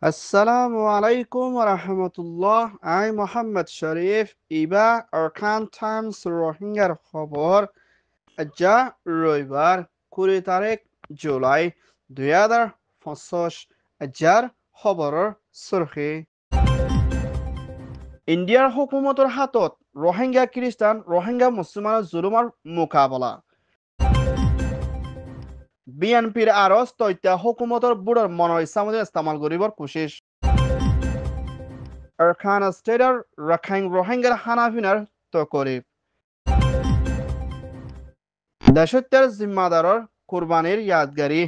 আসসালামু আলাইকুম রহমতুল্লাহ। I Mohammad Sharif Iba Arkan Times রোহিঙ্গার খবর যা রবিবার 20 তারিখ জুলাই 2025 যাৰ খবৰৰ চুরখি ইণ্ডিয়াৰ হুকুমতৰ হাতত ৰোহিংগা খ্ৰীষ্টান ৰোহিংগা মুছলমানৰ জুলুমৰ মোকাবিলা বিএনপিৰ আৰজ তথ্য হুকুমতৰ বুড়ৰ মনৰ ইছামতে ইস্তেমাল কৰিবৰ কোশিশ Arkan Stater Rakhine Rohingya Hanafinar Tokorib দেশত্বের জিম্মাদারর কুরবানির ইয়াদগারি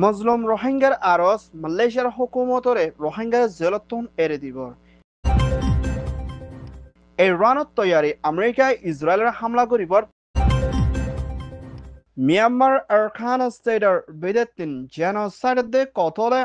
মজলুম রোহিঙ্গার আরজ মালয়েশিয়ার হুকুমতরে রোহিঙ্গার জেলতন এড়ে দিব ইরানত তৈয়ারি আমেরিকায় ইসরায়েলের হামলা করিবর মিয়ানমার আরকান স্টেটৰ বিদেতিন জেনোসাইডে কতলে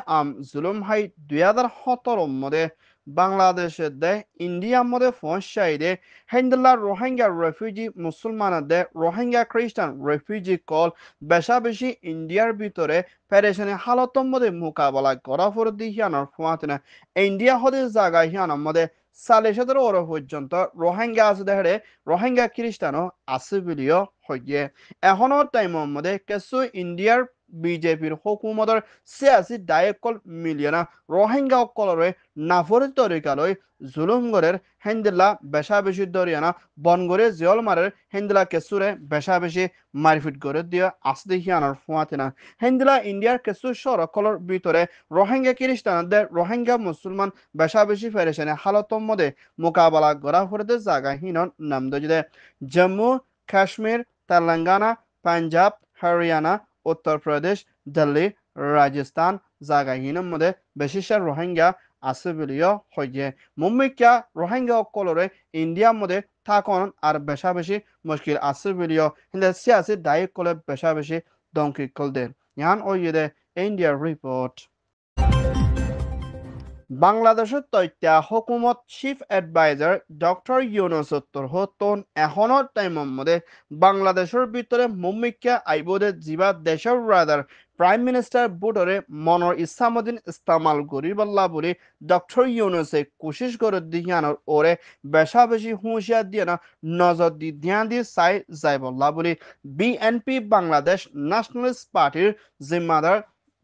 জুলুম হাই 2017 মধ্যে বাংলাদেশের দে ইন্ডিয়ার মধ্যে ফসাইদে হেন্ডলা রোহিঙ্গা রেফিউজি মুসলমানের দে রোহিঙ্গা খ্রিস্টান রেফিউজি কল বেশা বেশি ইন্ডিয়ার ভিতরে পেরেশানি হালতর মধ্যে মোকাবেলা করা পর দিহিয়ানোর ফুয়াতিনা ইন্ডিয়া হতে জায়গা হিয়ানোর মধ্যে সালেশাদের ওর পর্যন্ত রোহিঙ্গা আছে দেহরে রোহিঙ্গা খ্রিস্টানও আছে বলিও হইয়ে এখনৰ টাইমৰ মধ্যে কিছু ইণ্ডিয়াৰ বিজেপিৰ হুকুমতৰ চিয়াচী দায়কল মিলিয়না রোহিঙ্গাসকলৰে নাফৰি তৰিকালৈ জুলুম গড়ের হেন্দিল্লা বেশা বেশি দরিয়ানা বনগরে জিয়লমারের হেন্দিলা কেসুরে বেশা বেশি মারফিট করে দিয়ে আসতে হিয়ানোর ফুয়াতিনা হেন্দিলা ইন্ডিয়ার কেসু সরকলর ভিতরে রোহিঙ্গা খ্রিস্টানদের রোহিঙ্গা মুসলমান বেশা বেশি ফেরেশানে হালতর মধ্যে মোকাবেলা করা ফরতে জায়গা হিনন নাম দজিদে জম্মু কাশ্মীর তেলেঙ্গানা পাঞ্জাব হরিয়ানা উত্তর প্রদেশ দিল্লি রাজস্থান জায়গাহীনের মধ্যে বেশিরভাগ রোহিঙ্গা আছে বলিও হয়ে মুম্বিকা রোহিঙ্গা সকলরে ইন্ডিয়ার মধ্যে থাকন আর বেশা বেশি মুশকিল আছে বলিও কিন্তু সিয়াসি দায়িত্ব করে বেশা বেশি দমকি কল দেন ইয়ান ওই দে ইন্ডিয়ার রিপোর্ট বাংলাদেশের তথ্য হুকুমত চিফ এডভাইজার ডক্টর ইউনুস হতন এখনৰ টাইমৰ মধ্যে বাংলাদেশের ভিতরে মুম্বিকা আইবদে জিবা দেশের রাদার প্রাইম মিনিস্টার বুটরে মনৰ ইছামদিন ইস্তেমাল করিবল্লা বলে ডক্টর ইউনুসে কোশিশ করে দিয়ানোর ওরে বেশা বেশি হুঁশিয়ার দিয়ে না নজর দি ধ্যান দিয়ে চাই যাইবল্লা বলে বিএনপি বাংলাদেশ ন্যাশনালিস্ট পার্টির জিম্মাদার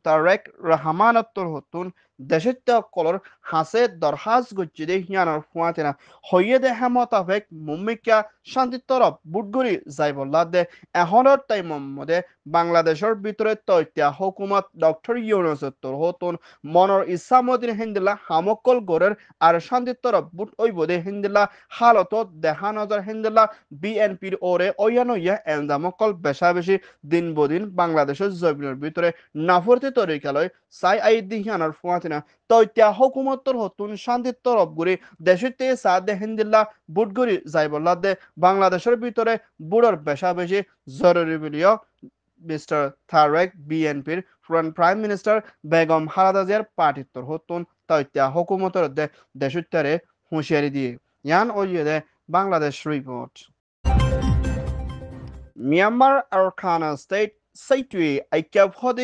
তারেক রহমানত্তর হতুন দেশত্য কলর হাসে দরহাজ গজ্জিদে হিয়ানোর ফুয়াতেনা হইয়ে দে হেমতাফেক মুম্মিকা শান্তি তরফ বুটগুড়ি যাইবল্লা দে এখনের টাইমর মধ্যে বাংলাদেশের ভিতরে তৈত্য হুকুমত ডক্টর ইউনুসত্তর হতুন মনর ইসামুদ্দিন হিন্দিল্লা হামকল গড়ের আর শান্তি তরফ বুট ওইব দে হিন্দিল্লা হালত দেখা নজর হিন্দিল্লা বিএনপির ওরে ওয়ানইয়া এলজামকল বেশা বেশি দিন বদিন বাংলাদেশের জমিনের ভিতরে নাফরতি তরিকালয় চাই আই দিহানোর ফুয়াতিনা তৈত্য হুকুমতর হতুন শান্তির তরফ গুড়ি দেশতে সাদে হিন্দিল্লা বুটগুড়ি যাইবল্লা দে বাংলাদেশের ভিতরে বুড়োর বেশা বেশি জরুরি বলিও মিস্টার থারেক বিএনপির front prime minister Begum Khaleda জিয়ার পার্টিত্বর হতুন তৈত্য হুকুমতর দে দেশত্যারে হুঁশিয়ারি দিয়ে ইয়ান ওইয়ে দে বাংলাদেশ রিপোর্ট মিয়ানমার আরকানা স্টেট সেইটোৱে ঐক্যবদ্ধ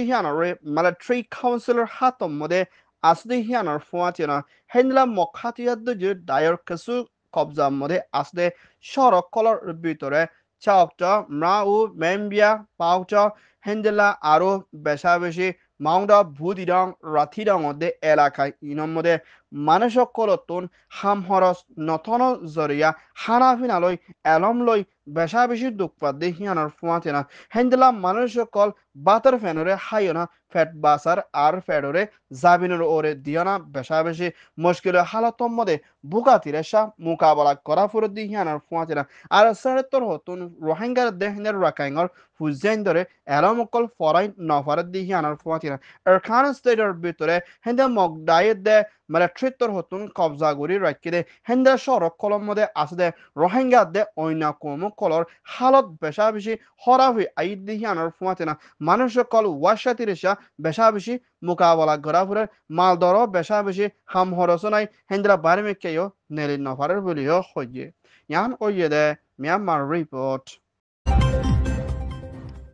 মিলিটাৰী কাউন্সিলৰ হাতৰ মধ্যে আসদিহিয়ানৰ ফুয়াটিনা হেনলা মখাতিয়াদ্দ দায়ৰ কিছু কবজার মধ্যে আসতে সড়ককলর ভিতরে চাওকটা ম্রাউ মেম্বিয়া পাউটা হেন্দেলা আরো বেশা বেশি মাউন্টা ভুদিডং রাথিডং মধ্যে এলাকায় ইনর মধ্যে মানুষকলতুন হামহরস নথন জরিয়া হানাফিনালৈ এলমলৈ বেশা বেশি দুঃখপাত দেহিয়ানোর ফুয়াতেনা হেন্দেলা মানুষকল বাতার ফেনরে হাইনা ফেট বাসার আর ফেডরে জাবিনের ওরে দিয়ানা বেশা বেশি মুশকিল হালতর মধ্যে বুকাতিরেসা মোকাবেলা করা ফুর দিহিয়ানোর ফুয়াতেনা আর সারেত্তর হতুন রোহিঙ্গার দেহনের রাকাইঙর হুজাইন ধরে এলমকল ফরাইন নফারের দিহিয়ানোর ফুয়াতেনা এরখান স্টেটের ভিতরে হেন্দে মগদায়ের দে মিলিটারিত্বর হতুন কবজা গুড়ি রাখি দে হেন্দে সড়ক কলম মধ্যে আছে দে রোহিঙ্গা দে অন্য কম কলর হালত বেশা বেশি হরা হয়ে আইদ দিহিয়ানোর ফুয়াতেনা মানুষ কল ওয়াশাতিরেসা বেশা বেশি মোকাবেলা করা ফুরের মালদর বেশা বেশি হাম হরসনাই হেন্দ্রা বারিমেকেও নেলি নফারের বলিও হইয়ে ইয়ান ওইয়ে দে মিয়ানমার রিপোর্ট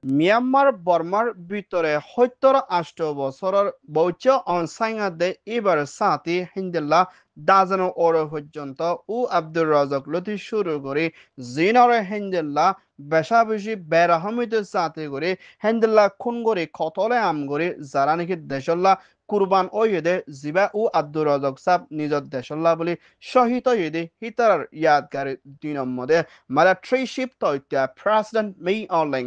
ম্যানমাৰ বৰ্মাৰ ভিতৰে ৭০-৮ বছৰৰ বৌদ্ধ অনসাইঙাদে এবার সাথী হিন্দিল্লা দাজানো ওর পর্যন্ত ও আব্দুর রাজাক লতি শুরু করে জিনরে হিন্দিল্লা বেশা বেশি বেরাহমিতে সাথে করে হিন্দিল্লা খুন করে কতলে আম করে যারা নাকি দেশল্লা কুরবান ওয়েদে জিবা ও আব্দুর রাজাক সাব নিজর দেশল্লা বলে শহীদ ওয়েদে হিতার ইয়াদগার দিনের মধ্যে মিলিটারি শিপ তৈত্যা প্রেসিডেন্ট মি online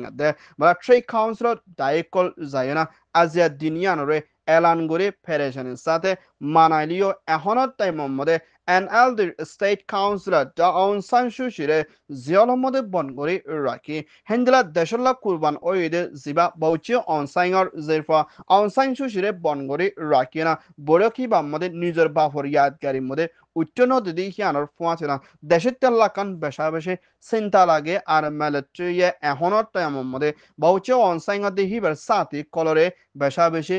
Military Council Daikol Zayana Asia Dinianore এলান করে ফেডারেশনের সাথে মানাইলিও এখনত টাইমের মধ্যে এনএলডির স্টেট কাউন্সিলর দা অং সান সুচিরে জিয়লৰ মধ্যে বন কৰি ৰাখি হেন্দিলা দেশলা কুরবান ওইদে জিবা বৌচি অনসাইঙৰ জেফা অনসাইং সুচিরে বন কৰি ৰাখি না বৰকি বা মধ্যে নিজৰ বাফর ইয়াদগারির মধ্যে উচ্চন দিদি হিয়ানোর ফুয়াছে না দেশের তেল্লাকান বেশা বেশি চিন্তা লাগে আর মিলিটারিয়ে এখনত টাইমের মধ্যে বৌচি অনসাইঙৰ দিহিবার সাথে কলরে বেশা বেশি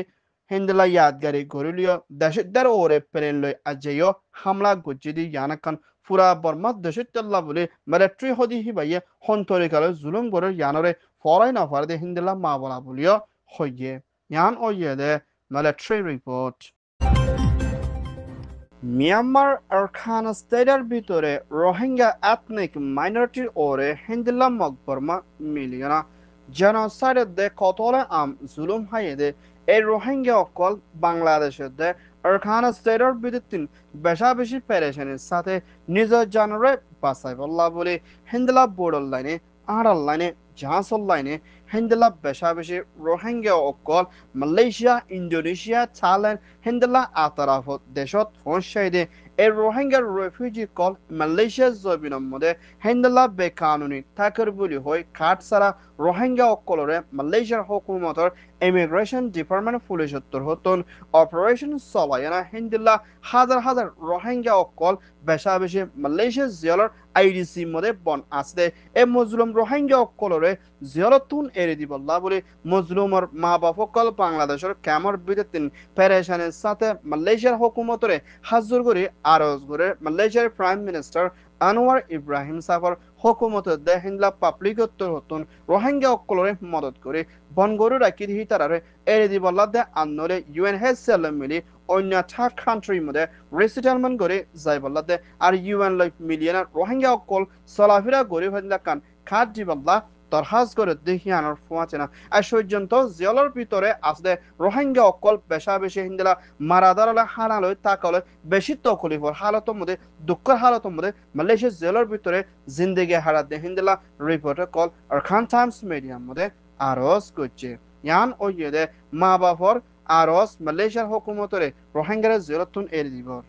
Hindela yadgari gorulio dashidar ore perenloi ajeyo hamla gujidi yanakan fura bormat dashidalla bole military hodi hibaye hontorikalo zulum gore yanore foray nafarde hindela mabala bulio hoye yan oyede military report Myanmar Arakan স্টেটের ভিতরে Rohingya ethnic মাইনরিটির ওরে হিন্দিল্লা মকবরমা মিলিয়না জেনোসাইডের দে কতলে আম জুলুম হাইয়ে এই রোহিঙ্গা অকল বাংলাদেশের দে Arakan স্টেটের ভিতরে বেশা বেশি পেরেশানির সাথে নিজের জানরে বাঁচাই বললা বলে হিন্দিলা বোর্ডর লাইনে আড়াল লাইনে জাহাজর লাইনে হিন্দিলা বেশা বেশি রোহিঙ্গা অকল মালয়েশিয়া ইন্দোনেশিয়া থাইল্যান্ড হিন্দিলা আতারাফত দেশত পৌঁছাই দে এই রোহিঙ্গার রেফিউজি কল মালয়েশিয়া জবিনের মধ্যে হিন্দিলা বেকানুনি থাকার বলি হয় কাঠ ছাড়া রোহিঙ্গা অকলরে মালয়েশিয়ার হুকুমতর ইমিগ্রেশন ডিপার্টমেন্ট পুলিশত্তর হতন অপারেশন চলায়না হিন্দিলা হাজার হাজার রোহিঙ্গা অকল বেশা বেশি মালয়েশিয়া জিয়লর আইডিসি মধ্যে বন আসতে এই মজলুম রোহিঙ্গা অকলরে জিয়লতুন এড়ে দিবল্লা বলে মজলুমর মা বাপকল বাংলাদেশের ক্যামর বিদেতিন পেরেশানের সাথে মালয়েশিয়ার হুকুমতরে হাজুর করে আরজ করে মালয়েশিয়ার প্রাইম মিনিস্টার আনোয়ার ইব্রাহিম সাফর হুকুমত দেহিনলা পাবলিক উত্তর হতুন রোহিঙ্গা অকলরে মদত করে বনগরু রাখি দিহি তারারে এড়ে দিবল্লা দে আন্নরে ইউএনএইচসিআর মিলি অন্য থার্ড কান্ট্রির মধ্যে রিসেটেলমেন্ট করে যাই বল্লা দে আর ইউএন লাই মিলিয়নার রোহিঙ্গা অকল চলাফেরা করে ভাইলা কান খাট দিবল্লা তরহাজ করে দেহিয়ানোর ফুয়াছে না আর পর্যন্ত জিয়লর ভিতরে আসলে রোহিঙ্গা অকল বেশা বেশি হিন্দিলা মারাদারলে হানালয় তাকলে বেশি তকলিফর হালতের মধ্যে দুঃখের হালতের মধ্যে মালয়েশিয়া জিয়লর ভিতরে জিন্দেগি হারা দে হিন্দিলা রিপোর্টার কল আরখান টাইমস মিডিয়ার মধ্যে আরজ করছে ইয়ান ওইদে মা বাপর আরজ মালয়েশিয়ার হুকুমতরে রোহিঙ্গার জিয়লতুন এর Dibar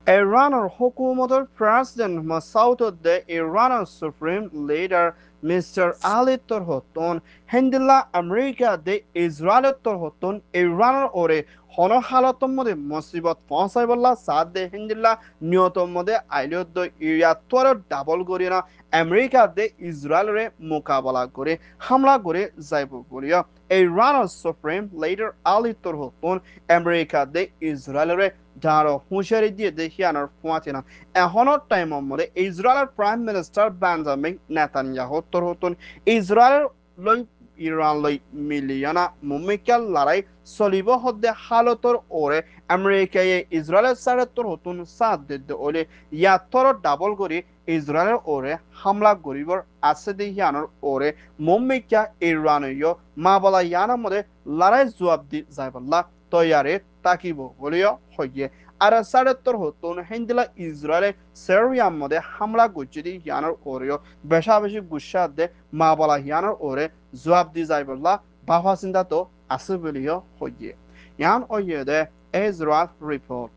Iran'ın hukumatı President Masoud'da Iran'ın Supreme Leader Mr. Ali Torhotun Hindilla Amerika'da İsrail Torhotun Iran'ın ওরে হন হালতর মধ্যে মুসিবত পৌঁছাই বললা সাদে হিন্দিল্লা নিয়তর মধ্যে আইলিয়দ ইয়াত্তর ডাবল করি না আমেরিকাতে ইসরায়েলের মোকাবেলা করে হামলা করে যাইব করিয়া ইরানের সুপ্রিম লিডার আলী তরহতুন আমেরিকাতে ইসরায়েলের যারা হুঁশিয়ারি দিয়ে দেখিয়ানোর ফুয়াছে না এখনের টাইমের মধ্যে ইসরায়েলের প্রাইম মিনিস্টার বেঞ্জামিন নেতানিয়াহু তরহতুন ইসরায়েলের লই ইরান লই মিলিয়না মুমিকাল লড়াই চলিব হদ্দে হালতর ওরে আমেরিকায় ইসরায়েলের সাড়েত্তর হতুন সাত দিতে ওলে ইয়াত্তর ডাবল করে ইসরায়েলের ওরে হামলা করিবর আছে দেহিয়ানোর ওরে মুমিকা ইরানীয় মাবলা ইয়ানার মধ্যে লড়াই জবাব দি যাইবল্লা তৈয়ারে তাকিব বলিও হইয়ে আর সাড়েত্তর হতুন হিন্দিলা ইসরায়েলের সেরিয়ার মধ্যে হামলা গুজি দি ইয়ানোর ওরেও বেশা বেশি গুসা দে মাবলা ইয়ানোর ওরে জবাব দি যাইবল্লা বাফা চিন্তা তো আছে বলিও হইয়ে ইয়ান ওইদে ইসরায়েল রিপোর্ট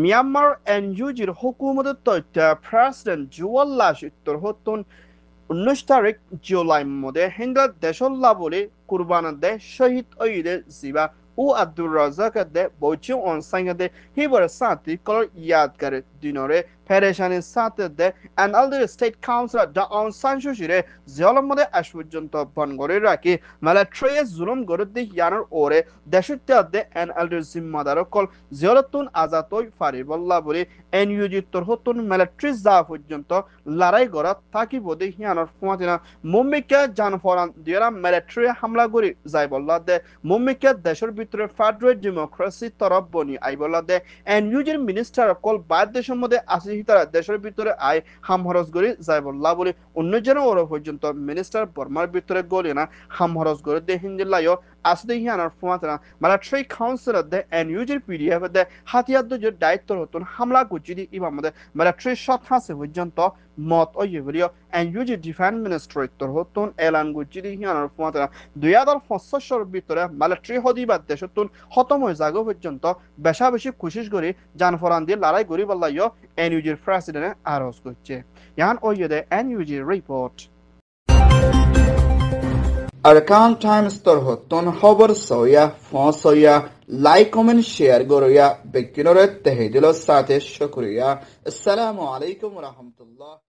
মিয়ানমার এনইউজির হুকুমতের তথ্য প্রেসিডেন্ট জুয়াল্লা সিত্তর হতুন 19 তারিখ জুলাই মধ্যে হিন্দু দেশল্লা বলে কুরবান দে শহীদ ওইদে জিবা ও আব্দুর রাজাক দে বৌচি অনসাইং দে হিবার সাথী colour ইয়াদগার dinore pereşani satede NLD State Councilor da Aung San Suu Kyi জিয়লৰ মধ্যে আজ পর্যন্ত বন করে রাখি মিলিটারিয়ে জুলুম করে দি ইয়ানোর ওরে দেশত্যাদে NLDৰ জিম্মাদার কল জিয়লতুন আজাতই ফারিবল্লা বলে NUG তরহতুন মিলিটারি যা পর্যন্ত লড়াই করা থাকি বদে ইয়ানোর ফুয়াতিনা মুম্মিকে জানফরান দিয়ারা মিলিটারি হামলা করে যাই বল্লা দে মুম্মিকে দেশের ভিতরে ফেডারেল ডেমোক্রেসি তরফ বনি I Balla they NUGৰ minister call বাদ দেশের মধ্যে আসি তারা দেশের ভিতরে আই হামহরজ করে যাই বল্লা বলে অন্যজন ওর পর্যন্ত মিনিস্টার বর্মার ভিতরে গলি না হামহরজ করে দে হিন্দিল্লাইও আসতে হিয়ানার ফুয়াতনা মিলিটারি কাউন্সিল দে NUGৰ PDF দে হাতিয়ার যে দায়িত্ব হতুন হামলা গুজিদি ইবা মধ্যে মিলিটারি শত হাসে পর্যন্ত মত ওই বলিও NUG ডিফেন্স মিনিস্ট্রি তোর হতুন এলান গুজিদি হিয়ানার ফুয়াতনা 2025 ভিতরে মিলিটারি হদিবাদ দেশতুন খতম হয়ে যাগো পর্যন্ত বেশা বেশি কোশিশ করে জানফরান দিয়ে লড়াই করি বললাইও NUGৰ প্রেসিডেন্ট আরজ করছে ইয়ান ওই দে NUG রিপোর্ট Arkan Times তোর হতুন খবর সয়া ফোন সয়া লাইক কমেন্ট শেয়ার গরয়া বেকিনরে তেহেদিল সাথে শুকরিয়া আসসালামু আলাইকুম ওয়া রাহমাতুল্লাহ